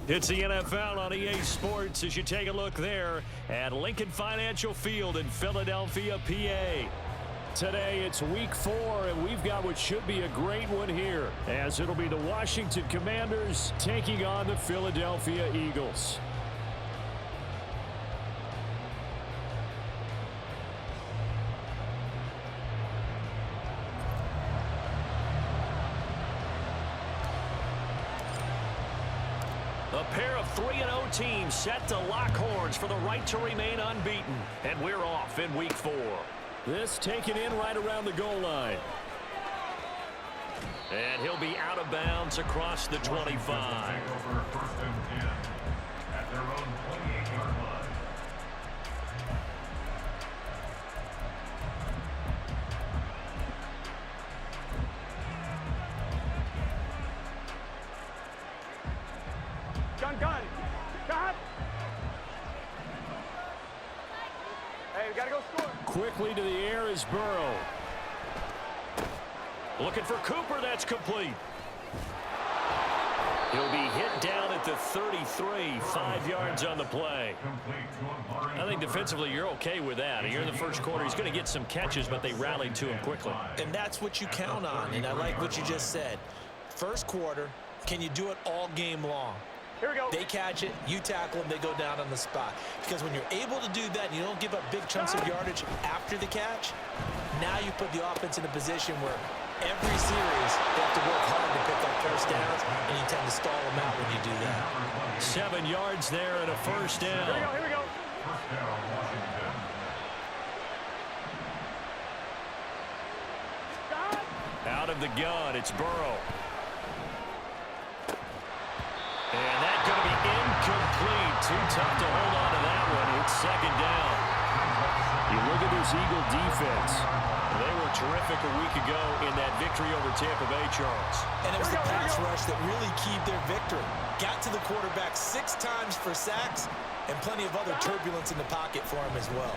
It's the NFL on EA Sports as you take a look there at Lincoln Financial Field in Philadelphia, PA. Today it's week 4, and we've got what should be a great one here, as it'll be the Washington Commanders taking on the Philadelphia Eagles. A pair of 3-0 teams set to lock horns for the right to remain unbeaten. And we're off in week 4. This taken in right around the goal line. And he'll be out of bounds across the 25. Over first and 10 at their own 28-yard line. Gun. Hey, we got to go score. Quickly to the air is Burrow. Looking for Cooper. That's complete. He'll be hit down at the 33, 5 yards on the play. I think defensively you're okay with that. Here in the first quarter, he's going to get some catches, but they rallied to him quickly. And that's what you count on, and I like what you just said. First quarter, can you do it all game long? Here we go. They catch it, you tackle them, they go down on the spot. Because when you're able to do that and you don't give up big chunks of yardage after the catch, now you put the offense in a position where every series they have to work hard to pick up first downs, and you tend to stall them out when you do that. 7 yards there and a first down. Here we go. First down, Washington. Out of the gun, it's Burrow. And that's going to be incomplete. Too tough to hold on to that one. It's second down. You look at this Eagle defense. They were terrific a week ago in that victory over Tampa Bay, Charles. And it was the pass rush that really keyed their victory. Got to the quarterback 6 times for sacks and plenty of other turbulence in the pocket for him as well.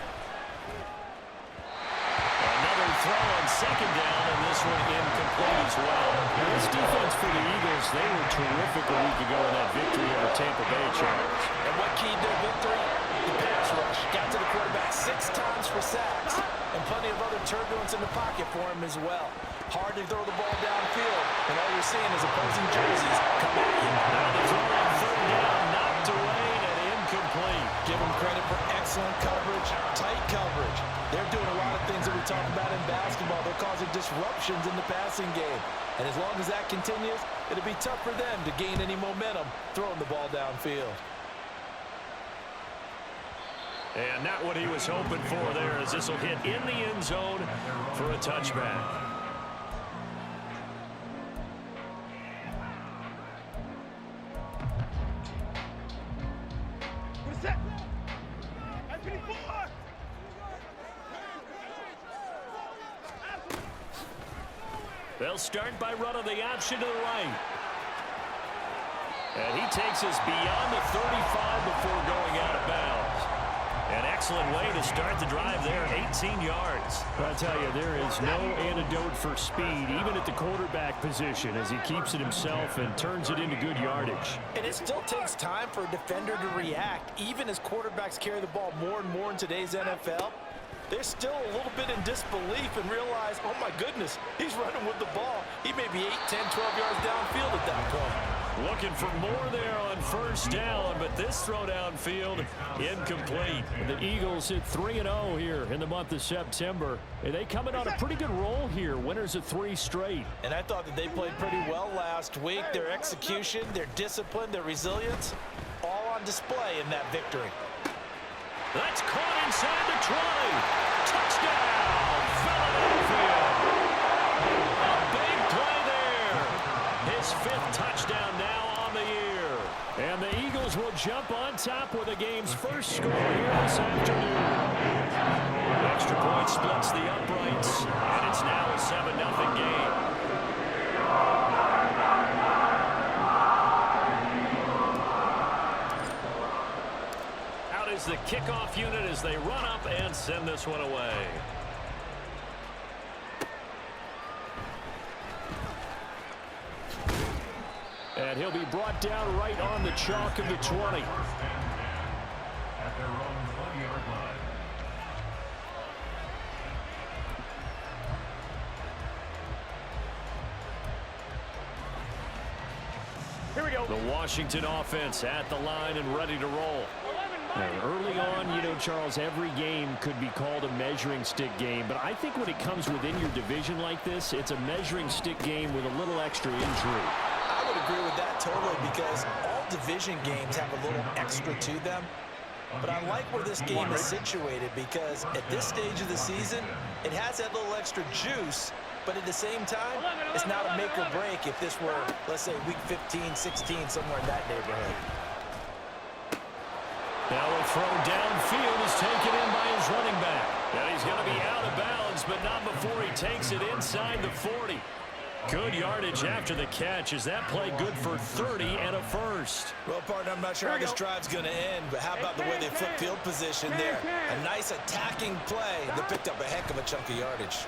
Another throw on second down, and this one incomplete as well. This defense for the Eagles, they were terrific a week ago in that victory over Tampa Bay, Charles. And what keyed their victory? The pass rush. Got to the quarterback 6 times for sacks and plenty of other turbulence in the pocket for him as well. Hard to throw the ball downfield, and all you're seeing is opposing jerseys come at you. Now the throw on third down, knocked away and incomplete. Give them credit for excellent coverage, tight coverage. They're doing a lot of things that we talk about in basketball. They're causing disruptions in the passing game. And as long as that continues, it'll be tough for them to gain any momentum throwing the ball downfield. And not what he was hoping for there, as this will hit in the end zone for a touchback. We're set. They'll start by running the option to the right. And he takes us beyond the 35 before going out of bounds. An excellent way to start the drive there, 18 yards. I'll tell you, there is no antidote for speed, even at the quarterback position, as he keeps it himself and turns it into good yardage. And it still takes time for a defender to react, even as quarterbacks carry the ball more and more in today's NFL. They're still a little bit in disbelief and realize, oh my goodness, he's running with the ball. He may be 8, 10, 12 yards downfield at that point. Looking for more there on first down, but this throw downfield incomplete. The Eagles hit 3-0 here in the month of September. And they coming on a pretty good roll here, winners of 3 straight. And I thought that they played pretty well last week. Their execution, their discipline, their resilience, all on display in that victory. That's caught inside the 20. Touchdown, Philadelphia. A big play there. His 5th touchdown now on the year. And the Eagles will jump on top with the game's first score here this afternoon. The extra point splits the uprights, and it's now a 7-0 game. Is the kickoff unit as they run up and send this one away. And he'll be brought down right on the chalk of the 20. First and 10 at their own 20-yard line. Here we go. The Washington offense at the line and ready to roll. And early on, you know, Charles, every game could be called a measuring stick game. But I think when it comes within your division like this, it's a measuring stick game with a little extra intrigue. I would agree with that totally because all division games have a little extra to them. But I like where this game is situated because at this stage of the season, it has that little extra juice. But at the same time, it's not a make or break if this were, let's say, week 15, 16, somewhere in that neighborhood. Now a throw downfield is taken in by his running back. And he's going to be out of bounds, but not before he takes it inside the 40. Good yardage after the catch. Is that play good for 30 and a first? Well, partner, I'm not sure how this drive's going to end, but how about the way they flip field position there? A nice attacking play that picked up a heck of a chunk of yardage.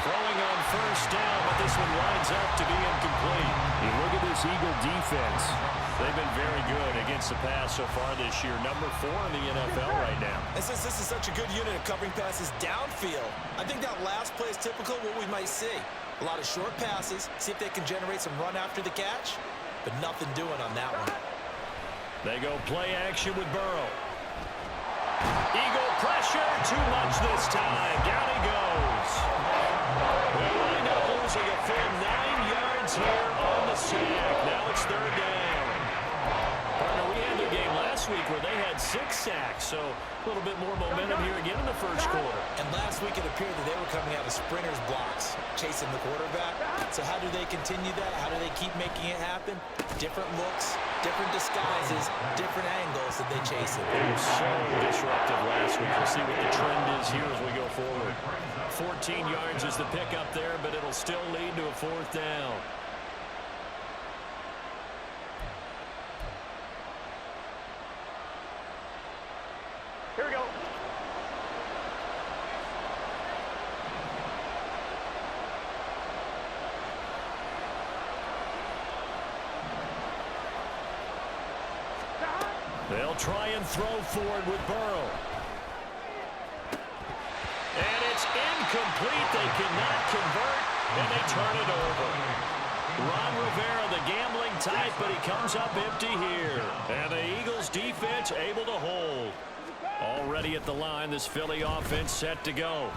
Throwing on first down, but this one winds up to be incomplete. You look at this Eagle defense. They've been very good against the pass so far this year. Number 4 in the NFL right now. And since this is such a good unit of covering passes downfield, I think that last play is typical of what we might see. A lot of short passes, see if they can generate some run after the catch, but nothing doing on that one. They go play action with Burrow. Eagle pressure, too much this time. Down he goes. They wind up losing a full 9 yards here on the sack. Now it's third down. Partner, we had their game last week where they had 6 sacks, so a little bit more momentum here again in the first quarter. And last week it appeared that they were coming out of sprinters blocks, chasing the quarterback. So how do they continue that? How do they keep making it happen? Different looks, different disguises, different angles that they chase it. They were so disruptive last week. We'll see what the trend is here as we go forward. 14 yards is the pickup there, but it'll still lead to a fourth down. Here we go. They'll try and throw forward with Burrow. And it's incomplete. They cannot convert, and they turn it over. Ron Rivera, the gambling type, but he comes up empty here. And the Eagles defense able to hold. Already at the line, this Philly offense set to go.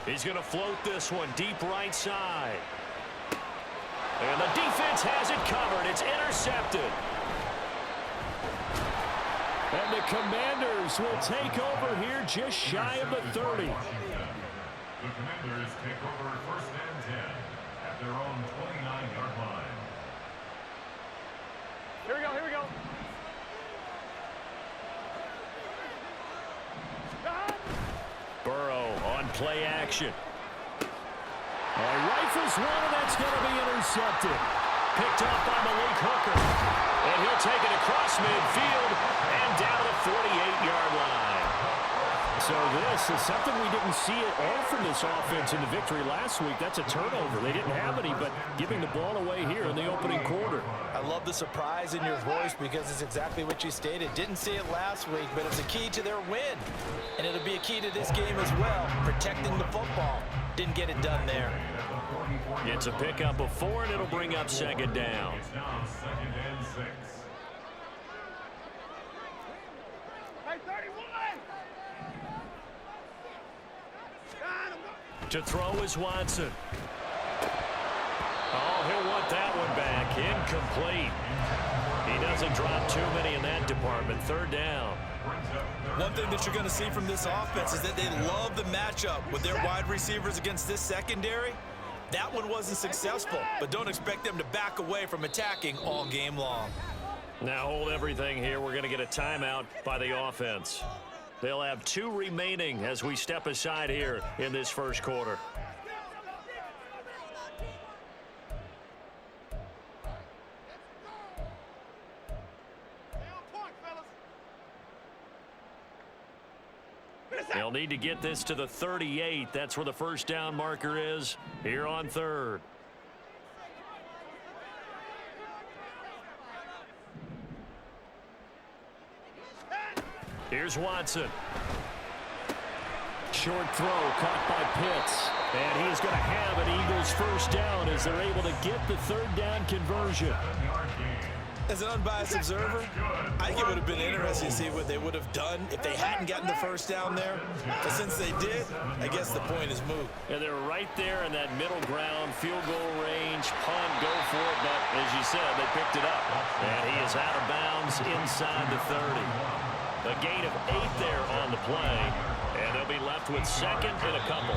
He's going to float this one deep right side. And the defense has it covered. It's intercepted. And the Commanders will take over here just shy of the 30. The Commanders take over first and 10 at their own 29-yard line. Here we go. Here we go. Burrow on play action. Rifles one, and that's going to be intercepted. Picked off by Malik Hooker. And he'll take it across midfield and down to the 48-yard line. So this is something we didn't see at all from this offense in the victory last week. That's a turnover. They didn't have any, but giving the ball away here in the opening quarter. I love the surprise in your voice because it's exactly what you stated. Didn't see it last week, but it's a key to their win. And it'll be a key to this game as well, protecting the football. Didn't get it done there. It's a pickup of 4, and it'll bring up second down. It's now second and 6. Hey, 31! To throw is Watson. Oh, he'll want that one back. Incomplete. He doesn't drop too many in that department. Third down. One thing that you're going to see from this offense is that they love the matchup with their wide receivers against this secondary. That one wasn't successful, but don't expect them to back away from attacking all game long. Now hold everything here. We're going to get a timeout by the offense. They'll have 2 remaining as we step aside here in this first quarter. They'll need to get this to the 38. That's where the first down marker is here on third. Here's Watson. Short throw caught by Pitts. And he's going to have an Eagles first down as they're able to get the third down conversion. As an unbiased observer, I think it would have been interesting to see what they would have done if they hadn't gotten the first down there. But since they did, I guess the point is moot. And they're right there in that middle ground, field goal range, punt, go for it. But as you said, they picked it up. And he is out of bounds inside the 30. A gain of 8 there on the play. And they'll be left with second and a couple.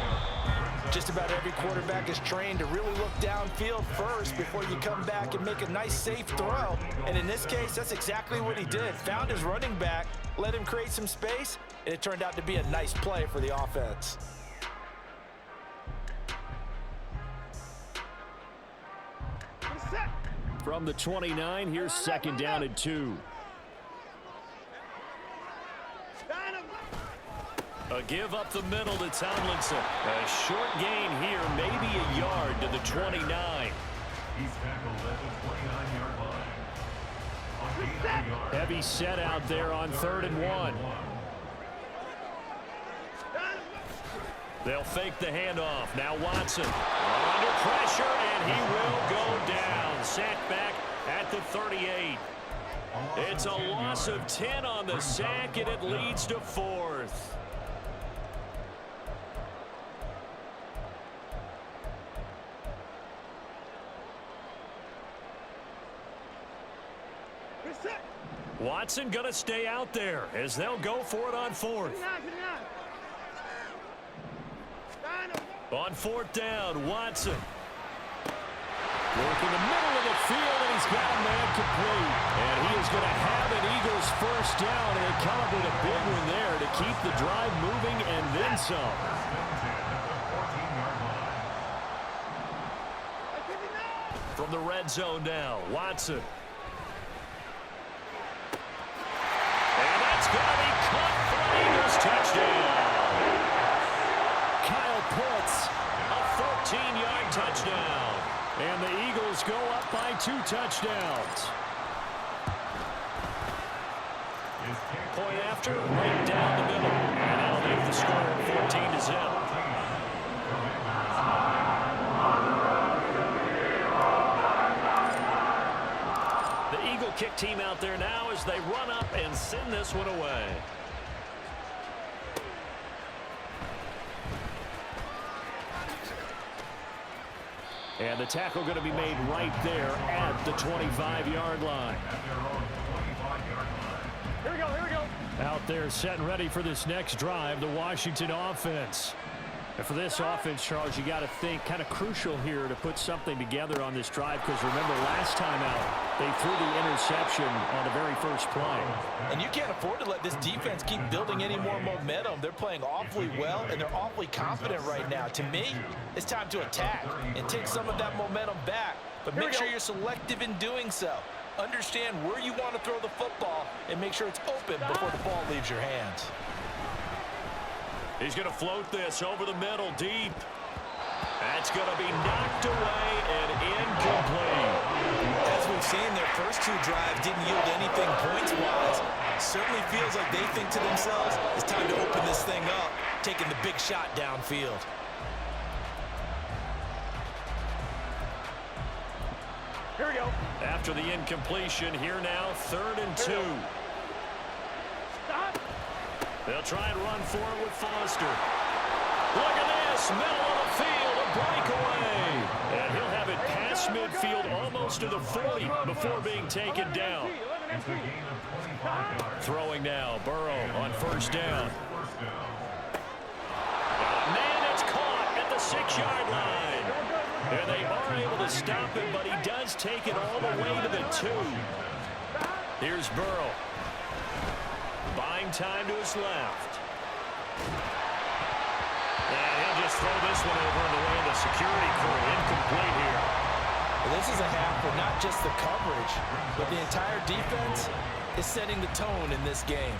Just about every quarterback is trained to really look downfield first before you come back and make a nice, safe throw. And in this case, that's exactly what he did. Found his running back, let him create some space, and it turned out to be a nice play for the offense. From the 29, here's second down and 2. A give up the middle to Tomlinson. A short gain here, maybe a yard to the 29. He's tackled at the 29-yard line. Heavy set out there on 3rd and 1. They'll fake the handoff. Now Watson under pressure, and he will go down. Sacked back at the 38. It's a loss of 10 on the sack, and it leads to 4th. Watson going to stay out there as they'll go for it on 4th. On 4th down, Watson. Working the middle of the field, and he's got a man complete. And he is going to have an Eagles first down, and they celebrate a big one there to keep the drive moving and then some. From the red zone now, Watson. It's going to be caught for an Eagles touchdown. Kyle Pitts, a 14-yard touchdown. And the Eagles go up by 2 touchdowns. Point after, right down the middle. And that'll leave the score 14-0. Kick team out there now as they run up and send this one away. And the tackle going to be made right there at the 25-yard line. Here we go, here we go. Out there set and ready for this next drive, the Washington offense. And for this offense, Charles, you got to think kind of crucial here to put something together on this drive, because remember last time out they threw the interception on the very first play. And you can't afford to let this defense keep building any more momentum. They're playing awfully well, and they're awfully confident right now. To me, it's time to attack and take some of that momentum back, but make sure you're selective in doing so. Understand where you want to throw the football and make sure it's open before the ball leaves your hands. He's going to float this over the middle deep. That's going to be knocked away and incomplete. As we've seen, their first 2 drives didn't yield anything points-wise. Certainly feels like they think to themselves, it's time to open this thing up, taking the big shot downfield. Here we go. After the incompletion, here now, 3rd and 2. Stop. They'll try and run for it with Foster. Look at this, middle of the field, a breakaway. And he'll have it past midfield almost to the 40 before being taken down. Throwing now, Burrow on 1st down. Man, it's caught at the 6-yard line. And they are able to stop him, but he does take it all the way to the 2. Here's Burrow. Buying time to his left. And he'll just throw this one over in the way of the security crew. Incomplete here. Well, this is a half where not just the coverage, but the entire defense is setting the tone in this game.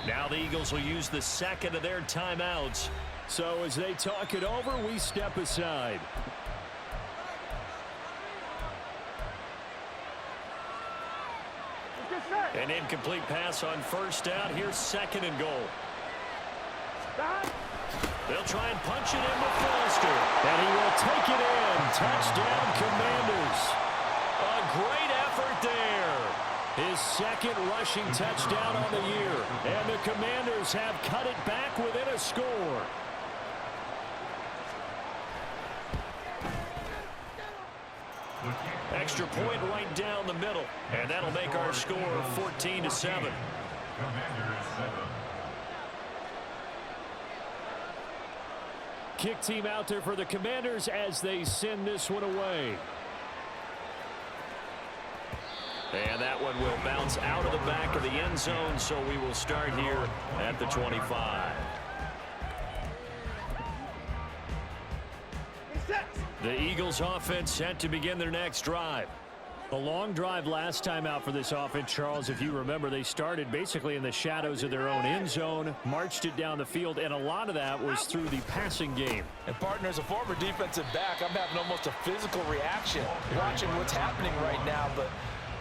Now the Eagles will use the second of their timeouts. So as they talk it over, we step aside. An incomplete pass on first down. Here's second and goal. They'll try and punch it in with Foster. And he will take it in. Touchdown, Commanders. A great effort there. His second rushing touchdown on the year. And the Commanders have cut it back within a score. Extra point right down the middle. And that'll make our score 14-7. Commanders 7. Kick team out there for the Commanders as they send this one away. And that one will bounce out of the back of the end zone, so we will start here at the 25. The Eagles offense set to begin their next drive. The long drive last time out for this offense, Charles, if you remember, they started basically in the shadows of their own end zone, marched it down the field, and a lot of that was through the passing game. And partner, as a former defensive back, I'm having almost a physical reaction watching what's happening right now. But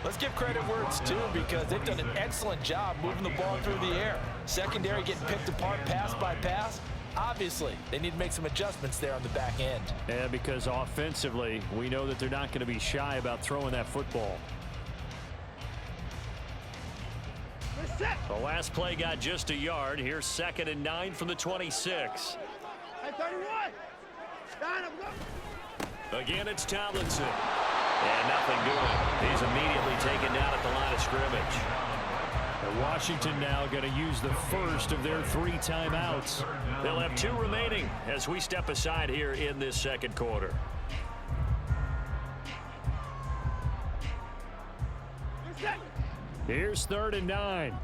let's give credit where it's due, because they've done an excellent job moving the ball through the air. Secondary getting picked apart pass by pass. Obviously, they need to make some adjustments there on the back end. And because offensively, we know that they're not going to be shy about throwing that football. The last play got just a yard. Here's 2nd and 9 from the 26. Again, it's Tomlinson. And nothing doing. He's immediately taken down at the line of scrimmage. And Washington now going to use the first of their 3 timeouts. They'll have 2 remaining as we step aside here in this second quarter. Here's 3rd and 9.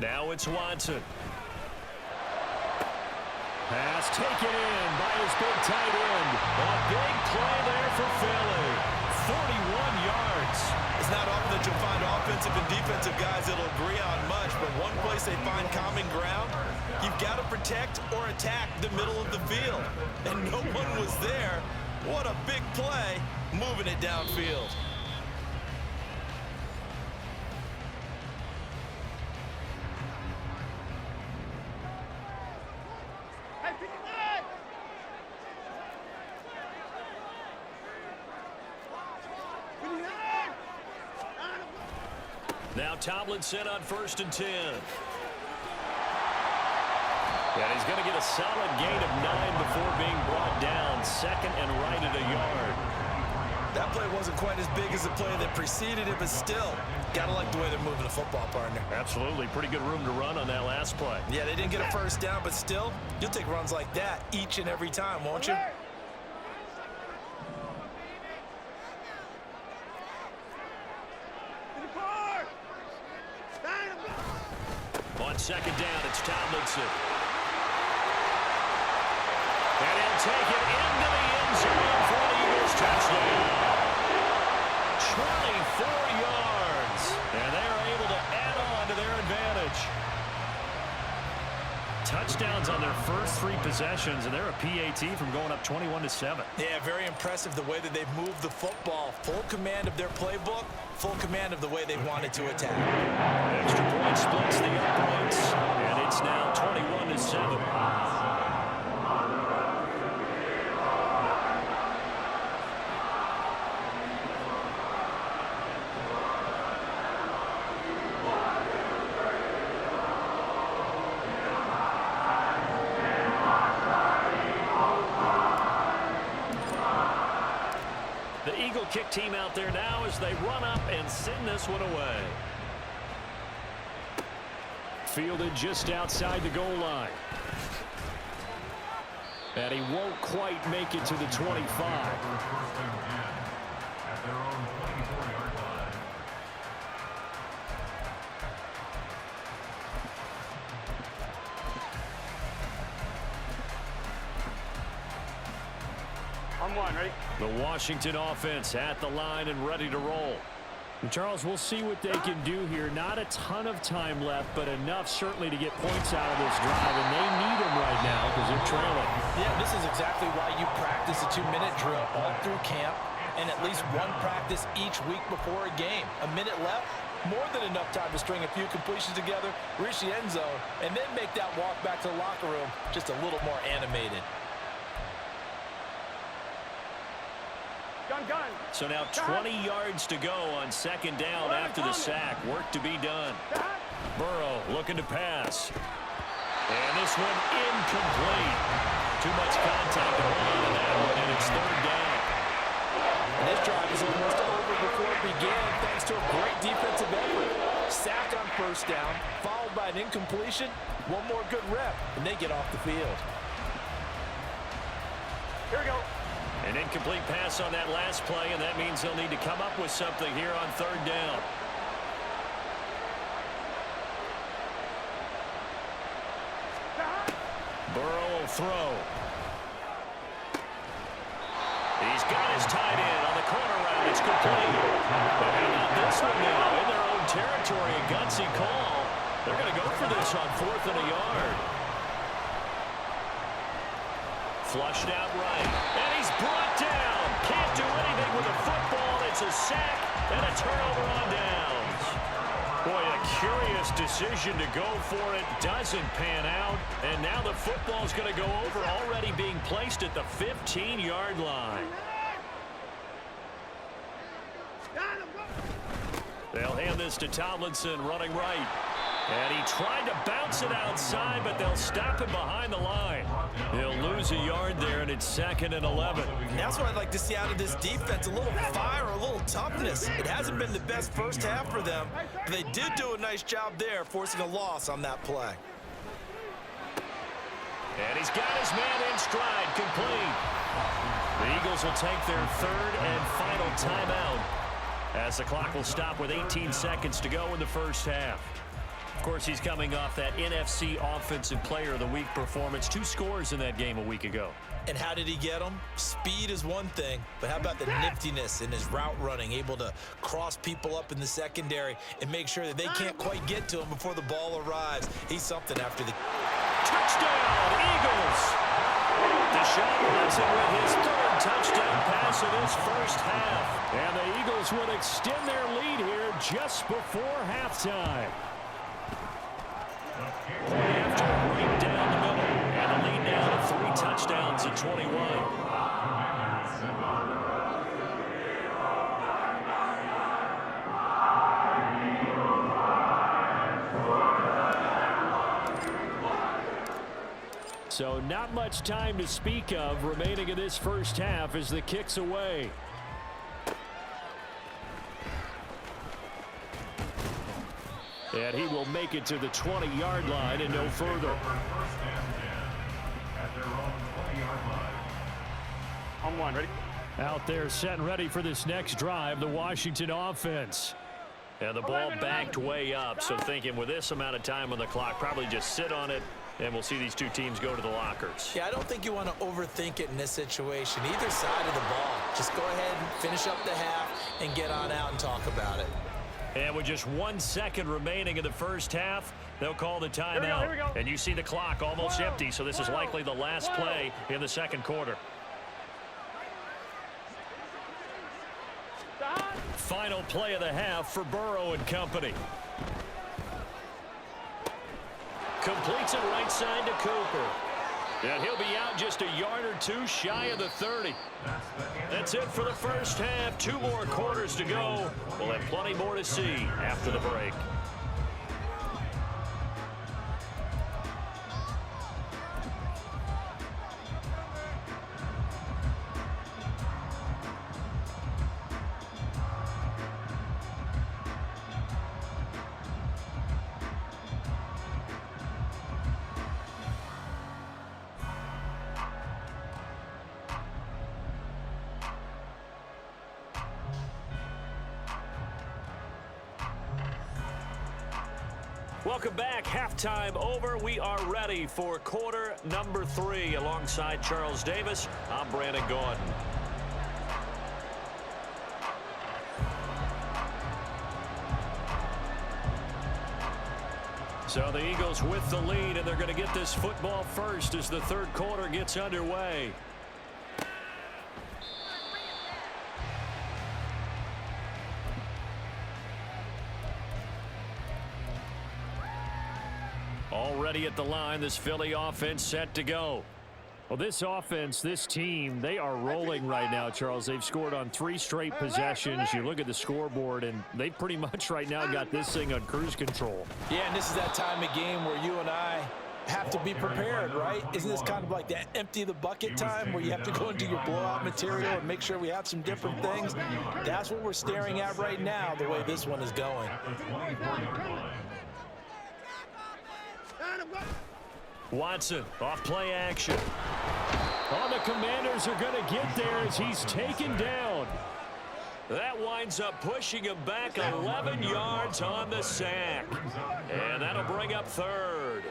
Now it's Watson. Pass taken in by his big tight end. A big play there for Philly. 41 yards. It's not often that you'll find offensive and defensive guys that'll agree on much, but one place they find common ground, you've got to protect or attack the middle of the field. And no one was there. What a big play, moving it downfield. Now Tomlinson on 1st and 10. And he's going to get a solid gain of 9 before being brought down. 2nd and right at a yard. That play wasn't quite as big as the play that preceded it, but still, got to like the way they're moving the football, partner. Absolutely. Pretty good room to run on that last play. Yeah, they didn't get a first down, but still, you'll take runs like that each and every time, won't you? On 2nd down, it's Tomlinson. And he'll take it into the end zone for an Eagles touchdown. 24 yards. And they're able to add on to their advantage. Touchdowns on their first 3 possessions, and they're a PAT from going up 21-7. Yeah, very impressive the way that they've moved the football. Full command of their playbook, full command of the way they wanted to attack. Extra point splits the uprights, and it's now 21-7. Kick team out there now as they run up and send this one away. Fielded just outside the goal line. And he won't quite make it to the 25. At their own 24-yard line. On 1, ready? The Washington offense at the line and ready to roll. And Charles, we'll see what they can do here. Not a ton of time left, but enough certainly to get points out of this drive, and they need them right now because they're trailing. Yeah, this is exactly why you practice a 2-minute drill all through camp and at least one practice each week before a game. A minute left, more than enough time to string a few completions together, reach the end zone, and then make that walk back to the locker room just a little more animated. Gun. So now 20 yards to go on second down after the sack. Work to be done. Burrow looking to pass. And this one incomplete. Too much contact to hold on to that one, and it's third down. And this drive is almost over before it began thanks to a great defensive effort. Sack on first down, followed by an incompletion. One more good rep, and they get off the field. Here we go. An incomplete pass on that last play, and that means they'll need to come up with something here on third down. Burrow will throw. He's got his tight end on the corner route. It's complete. But how about this one now? In their own territory, a gutsy call. They're going to go for this on 4th and a yard. Flushed out right. And he's brought down. Can't do anything with the football. It's a sack and a turnover on downs. Boy, a curious decision to go for it. Doesn't pan out. And now the football's going to go over, already being placed at the 15-yard line. They'll hand this to Tomlinson running right. And he tried to bounce it outside, but they'll stop him behind the line. He'll lose a yard there, and it's 2nd and 11. And that's what I'd like to see out of this defense, a little fire, a little toughness. It hasn't been the best first half for them, but they did do a nice job there, forcing a loss on that play. And he's got his man in stride, complete. The Eagles will take their 3rd and final timeout as the clock will stop with 18 seconds to go in the first half. Of course, he's coming off that NFC Offensive Player of the Week performance. 2 scores in that game a week ago. And how did he get them? Speed is one thing, but how about the niftiness in his route running, able to cross people up in the secondary and make sure that they can't quite get to him before the ball arrives. He's something after the touchdown, Eagles! Deshaun Watson with his 3rd touchdown pass of this first half. And the Eagles will extend their lead here just before halftime. Play after right down the middle. And the lead now to 3 touchdowns at 21. So not much time to speak of remaining in this first half as the kick's away. And he will make it to the 20-yard line and no further. On 1, ready? Out there set and ready for this next drive, the Washington offense. And the ball backed way up, so thinking with this amount of time on the clock, probably just sit on it, and we'll see these two teams go to the lockers. Yeah, I don't think you want to overthink it in this situation. Either side of the ball. Just go ahead and finish up the half and get on out and talk about it. And with just 1 second remaining in the first half, they'll call the timeout. Here we go. And you see the clock almost empty, so this is likely the last play in the second quarter. Final play of the half for Burrow and company. Completes it right side to Cooper. And he'll be out just a yard or 2 shy of the 30. That's it for the first half. 2 more quarters to go. We'll have plenty more to see after the break. Welcome back. Halftime over. We are ready for quarter number 3. Alongside Charles Davis, I'm Brandon Gordon. So the Eagles with the lead, and they're going to get this football first as the third quarter gets underway. Already at the line, this Philly offense set to go. Well, this offense, this team, they are rolling right now, Charles. They've scored on 3 straight possessions. You look at the scoreboard, and they pretty much right now got this thing on cruise control. Yeah, and this is that time of game where you and I have to be prepared, right? Isn't this kind of like that empty the bucket time where you have to go into your blowout material and make sure we have some different things? That's what we're staring at right now, the way this one is going. Watson, off play action. Oh, the Commanders are going to get there as he's taken down. That winds up pushing him back 11 yards on the sack. And that'll bring up third.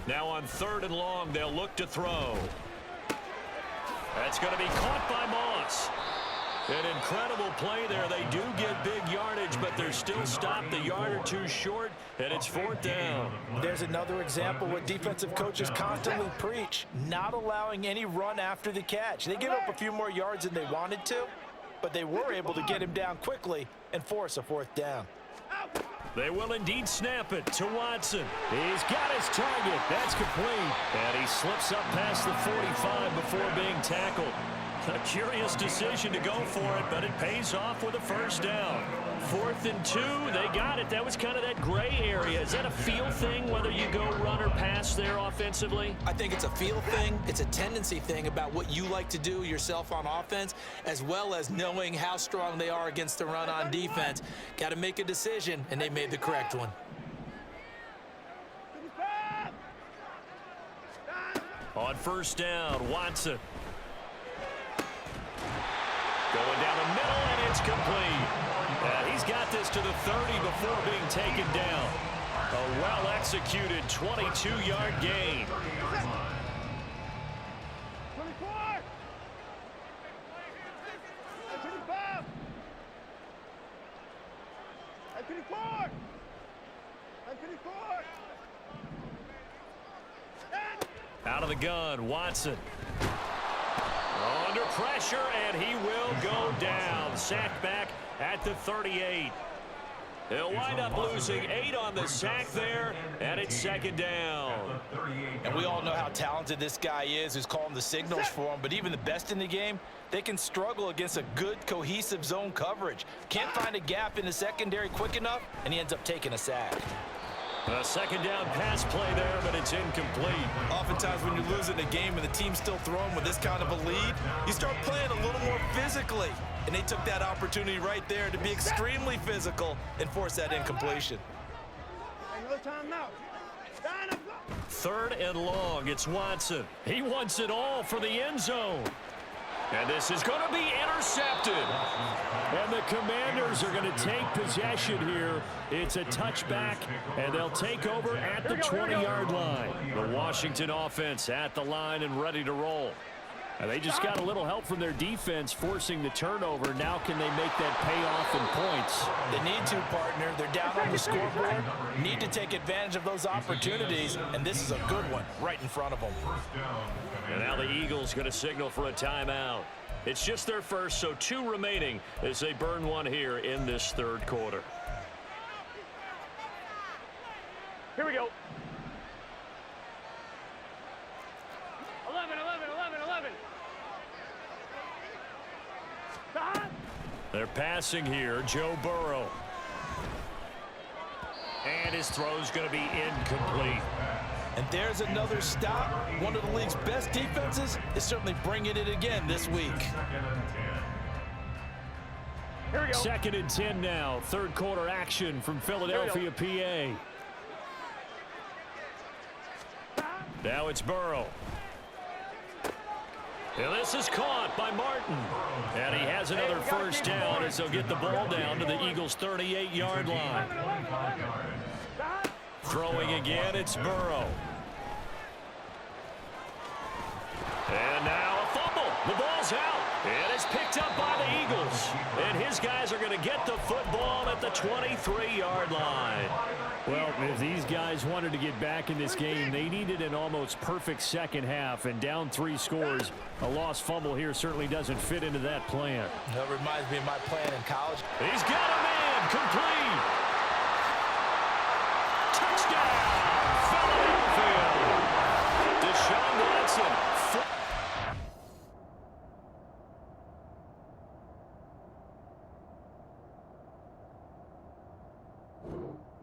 Now on 3rd and long, they'll look to throw. That's going to be caught by Moss. An incredible play there. They do get big yardage, but they're still stopped a yard or 2 short, and it's 4th down. There's another example what defensive coaches constantly preach, not allowing any run after the catch. They give up a few more yards than they wanted to, but they were able to get him down quickly and force a 4th down. They will indeed snap it to Watson. He's got his target. That's complete. And he slips up past the 45 before being tackled. A curious decision to go for it, but it pays off with a 1st down. 4th and 2, they got it. That was kind of that gray area. Is that a feel thing, whether you go run or pass there offensively? I think it's a feel thing. It's a tendency thing about what you like to do yourself on offense, as well as knowing how strong they are against the run on defense. Got to make a decision, and they made the correct one. On 1st down, Watson. Going down the middle, and it's complete. And he's got this to the 30 before being taken down. A well-executed 22-yard gain. 24! 25! 24! 24! Out of the gun, Watson. Under pressure, and he will go down. Sacked back at the 38. He'll wind up losing 8 on the sack there, and it's 2nd down. And we all know how talented this guy is who's calling the signals for him, but even the best in the game, they can struggle against a good, cohesive zone coverage. Can't find a gap in the secondary quick enough, and he ends up taking a sack. A 2nd down pass play there, but it's incomplete. Oftentimes when you're losing a game and the team's still throwing with this kind of a lead, you start playing a little more physically. And they took that opportunity right there to be extremely physical and force that incompletion. Another timeout. 3rd and long, it's Watson. He wants it all for the end zone. And this is going to be intercepted. And the Commanders are going to take possession here. It's a touchback, and they'll take over at the 20-yard line. The Washington offense at the line and ready to roll. And they just got a little help from their defense forcing the turnover. Now can they make that pay off in points? They need to, partner. They're down on the scoreboard. Need to take advantage of those opportunities, and this is a good one right in front of them. And now the Eagles going to signal for a timeout. It's just their first, so 2 remaining as they burn one here in this 3rd quarter. Here we go. 11, 11, 11, 11. They're passing here, Joe Burrow. And his throw's going to be incomplete. And there's another stop. One of the league's best defenses is certainly bringing it again this week. Here we go. 2nd and 10 now. 3rd quarter action from Philadelphia, PA. Now it's Burrow. And this is caught by Martin. And he has another 1st down as they'll get the ball down to the Eagles' 38-yard line. Throwing again, it's Burrow. And now a fumble. The ball's out. It is picked up by the Eagles. And his guys are going to get the football at the 23-yard line. Well, if these guys wanted to get back in this game, they needed an almost perfect second half. And down 3 scores, a lost fumble here certainly doesn't fit into that plan. That reminds me of my plan in college. He's got a man complete.